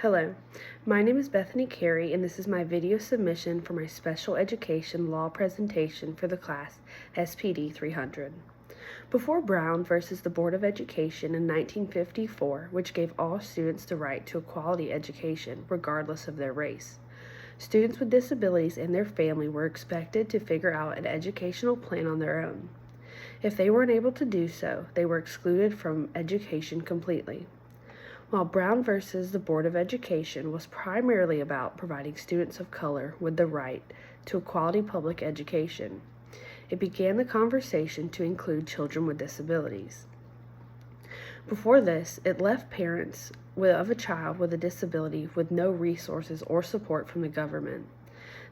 Hello, my name is Bethany Carey, and this is my video submission for my special education law presentation for the class SPD 300. Before Brown versus the Board of Education in 1954, which gave all students the right to a quality education regardless of their race, students with disabilities and their family were expected to figure out an educational plan on their own. If they were unable to do so, they were excluded from education completely. While Brown versus the Board of Education was primarily about providing students of color with the right to a quality public education, it began the conversation to include children with disabilities. Before this, it left parents of a child with a disability with no resources or support from the government.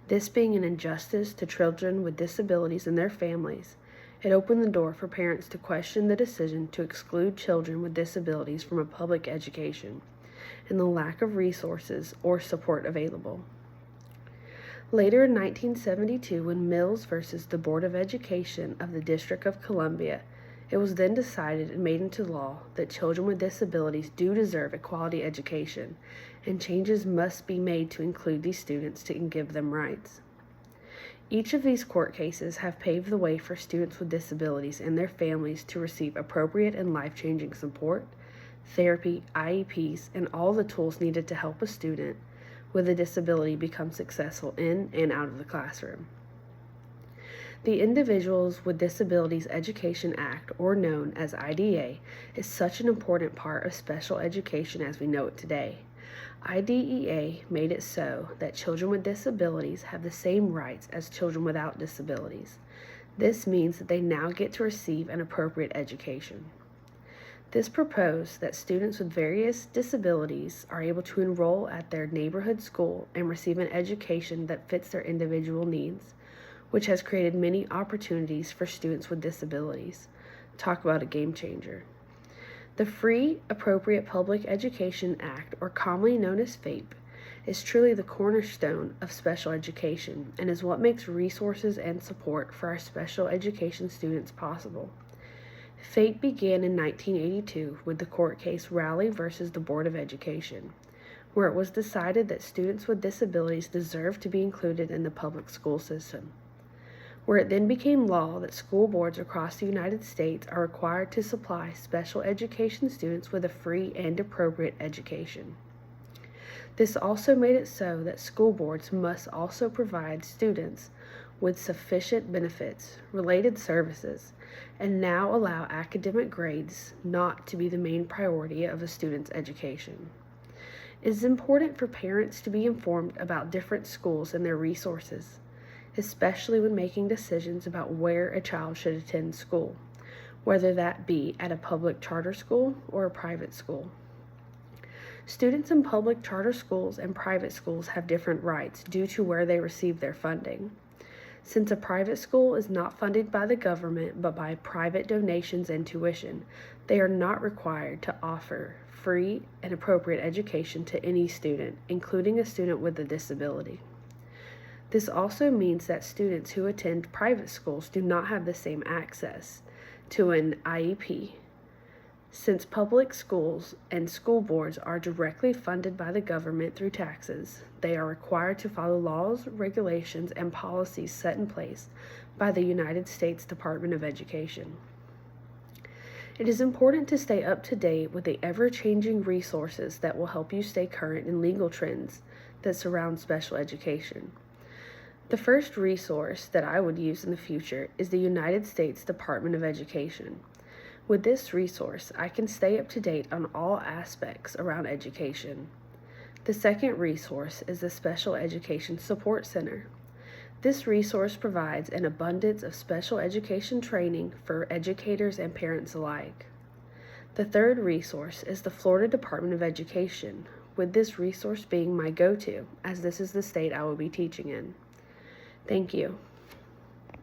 This being an injustice to children with disabilities and their families, it opened the door for parents to question the decision to exclude children with disabilities from a public education and the lack of resources or support available. Later in 1972, when Mills versus the Board of Education of the District of Columbia, it was then decided and made into law that children with disabilities do deserve a quality education, and changes must be made to include these students and give them rights. Each of these court cases have paved the way for students with disabilities and their families to receive appropriate and life-changing support, therapy, IEPs, and all the tools needed to help a student with a disability become successful in and out of the classroom. The Individuals with Disabilities Education Act, or known as IDEA, is such an important part of special education as we know it today. IDEA made it so that children with disabilities have the same rights as children without disabilities. This means that they now get to receive an appropriate education. This proposed that students with various disabilities are able to enroll at their neighborhood school and receive an education that fits their individual needs, which has created many opportunities for students with disabilities. Talk about a game changer. The Free Appropriate Public Education Act, or commonly known as FAPE, is truly the cornerstone of special education and is what makes resources and support for our special education students possible. FAPE began in 1982 with the court case Rowley versus the Board of Education, where it was decided that students with disabilities deserve to be included in the public school system, where it then became law that school boards across the United States are required to supply special education students with a free and appropriate education. This also made it so that school boards must also provide students with sufficient benefits, related services, and now allow academic grades not to be the main priority of a student's education. It is important for parents to be informed about different schools and their resources, especially when making decisions about where a child should attend school, whether that be at a public charter school or a private school. Students in public charter schools and private schools have different rights due to where they receive their funding. Since a private school is not funded by the government but by private donations and tuition, they are not required to offer free and appropriate education to any student, including a student with a disability. This also means that students who attend private schools do not have the same access to an IEP. Since public schools and school boards are directly funded by the government through taxes, they are required to follow laws, regulations, and policies set in place by the United States Department of Education. It is important to stay up to date with the ever-changing resources that will help you stay current in legal trends that surround special education. The first resource that I would use in the future is the United States Department of Education. With this resource, I can stay up to date on all aspects around education. The second resource is the Special Education Support Center. This resource provides an abundance of special education training for educators and parents alike. The third resource is the Florida Department of Education, with this resource being my go-to, as this is the state I will be teaching in. Thank you.